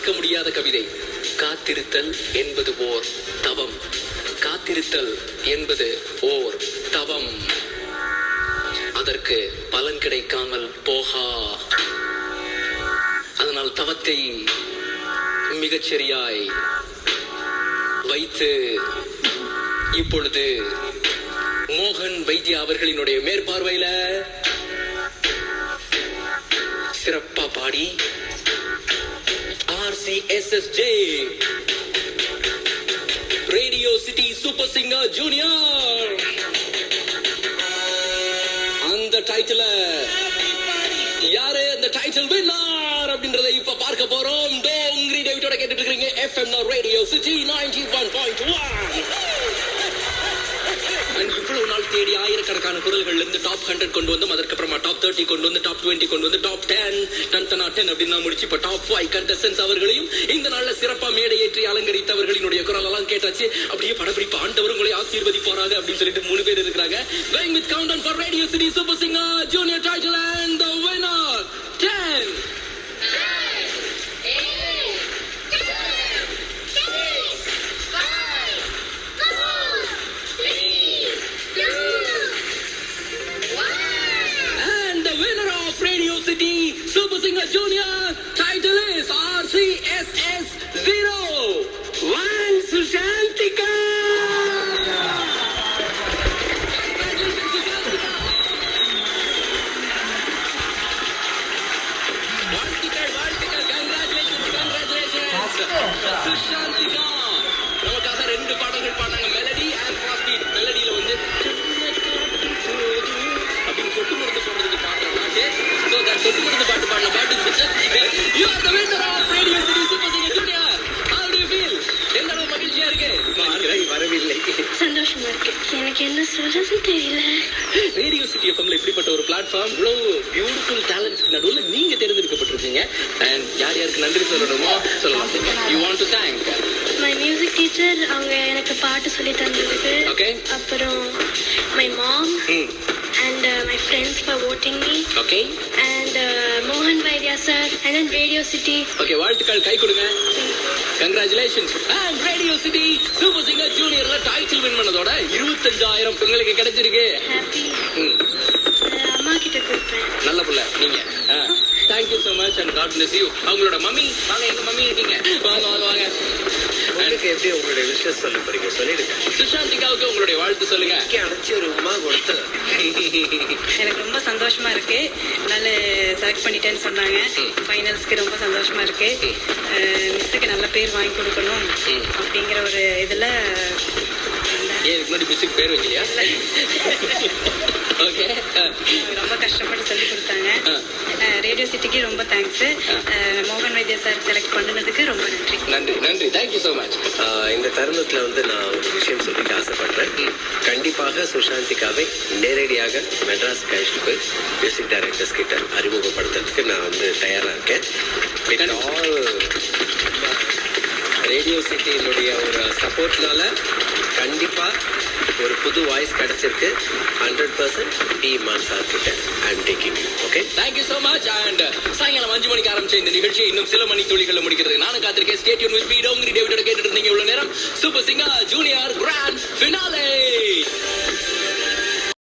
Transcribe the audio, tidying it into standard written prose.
மறக்க முடியாத கவிதை. காத்திருத்தல் என்பது ஓர் தவம். காத்திருத்தல் என்பது ஓர் தவம். அதற்கு பலன் கிடைக்காமல் போகா. அதனால் தவத்தை மிகச்சரியாய் வைத்து இப்பொழுது மோகன் வைத்தியா அவர்களினுடைய மேற்பார்வையில சிறப்பா பாடி RCSSJ radio city super singer junior அந்த டைட்டில யாரு அந்த டைட்டில் வின்னர் அப்படின்றதை இப்ப பார்க்க போறோம். டோங்கிரி டேவிட்டோட கேட்டுட்டு இருக்கீங்க FM ரேடியோ சிட்டி 91.1. இவ்வளவு நாள் தேடி ஆயிரக்கணக்கான குரல்கள் இருந்து டாப் 100 கொண்டு வந்து அதற்கப்புறமா டாப் 30 கொண்டு வந்து டாப் 20 கொண்டு வந்து டாப் 10 10 அப்படின்னு முடிச்சு இப்ப டாப் 5 கண்டஸ்டன்ஸ் அவர்களையும் இந்த நாள்ல சிறப்பா மேடையேற்றி அலங்கரித்தவர்களினுடைய குரல் எல்லாம் கேட்டாச்சு. அப்படியே படப்பிடிப்பு ஆண்டவர் உங்களை ஆசீர்வதிப்பாராக அப்படின்னு சொல்லிட்டு 3 பேர் இருக்கிறாங்க. Going with countdown for Radio City Super Singer Junior title and the winner 10 City Super Singer Junior title is RCSS 01 Sushantika. Sushantika நமக்காக 2 பாடல்கள் பாடினாங்க. Melody and fast beat. மெலடியில வந்து அப்படின்னு சொட்டு மருந்து போடுறதுக்கு பாடுறாங்க. So that சொட்டு மருந்து பாட்டு பாடின பாட்டு Sushantika. You are the winner of Radio City Super Singer Junior. How do you feel? எந்த அளவு மகிழ்ச்சியா இருக்கு? வரவில்லை. சந்தோஷமா இருக்கு. எனக்கு என்ன சொல்றது தெரியல. ரேடியோ சிட்டி எஃப்எம்ல இப்படிப்பட்ட ஒரு பிளாட்ஃபார்ம் இவ்வளவு பியூட்டிஃபுல் டேலண்ட்ஸ்க்கு நடுவுல நீங்க தேர்ந்தெடுக்கப்பட்டிருக்கீங்க. அண்ட் யார் யாருக்கு நன்றி சொல்லணுமோ சொல்லலாம். You want to thank my music teacher, அவங்க எனக்கு பாட்டு சொல்லி தந்ததுக்கு. Okay. அப்புறம் my mom and my friends for voting me. Okay. And Mohan Vaidya sir and then Radio City. Okay, வாழ்த்துக்கள், கை கொடுங்க. Congratulations. And Radio City Super Singer Juniorல title win பண்ணதோட 25,000 உங்களுக்கு கிடைச்சிருக்கு. Happy. அம்மா கிட்ட கொடுப்பேன். நல்ல புள்ள நீங்க. Thank you so much and God bless you. அவங்களோட மம்மி வாங்க, எங்க மம்மி இருக்கீங்க. வாங்க வாங்க வாங்க. உங்களுக்கு எப்படி உங்களுடைய விஷயம் சொல்ல போறீங்க சொல்லிடுங்க. சுஷாந்திகாவுக்கு உங்களுடைய வாழ்த்து சொல்லுங்க. அடைச்சி ஒரு உமா கொடுத்து எனக்கு ரொம்ப சந்தோஷமா இருக்கு. நல்ல செலக்ட் பண்ணிட்டேன்னு சொன்னாங்க. ஃபைனல்ஸ்க்கு ரொம்ப சந்தோஷமா இருக்கு. மிஸ்ஸுக்கு நல்ல பேர் வாங்கி கொடுக்கணும் அப்படிங்கிற ஒரு இதுல இதுக்கு முன்னாடி மிஸ்ஸுக்கு பேர் வைக்கலையா? ஓகே. ரொம்ப கஷ்டப்பட்டு சொல்லி கொடுத்தாங்க. ரேடியோ சிட்டிக்கு ரொம்ப தேங்க்ஸ். மோகன் வைத்தியா சார் செலக்ட் பண்ணதுக்கு ரொம்ப நன்றி. நன்றி நன்றி. Thank you so much. இந்த தருணத்துல வந்து நான் ஒரு விஷயம் சொல்லிக்க ஆசைப்படுறேன். கண்டிப்பாக சுஷாந்திகாவை நேரடியாக மெட்ராஸ் அழைச்சிட்டு போய் மியூசிக் டைரக்டர்ஸ் கிட்ட அறிமுகப்படுத்துறதுக்கு நான் வந்து தயாரா இருக்கேன். ரேடியோ சிட்டியினுடைய ஒரு சப்போர்ட்னால கண்டிப்பா ஒரு புது வாய்ஸ் கிடைச்சிருக்கு. 100% டீமான் சார் கிட்ட I am taking you. Okay, thank you so much. And சாயங்காலம் 5 மணிக்கு ஆரம்பிச்ச இந்த நிகழ்ச்சியை இன்னும் சில மணி துளிகளில் முடிக்கிறது நானும் காத்திருக்கேன். Stay tuned with me. டோங்கிரி டேவிட்டோட கேட்டுட்டு இருந்தீங்க இவ்வளவு நேரம். Super singer junior grand finale.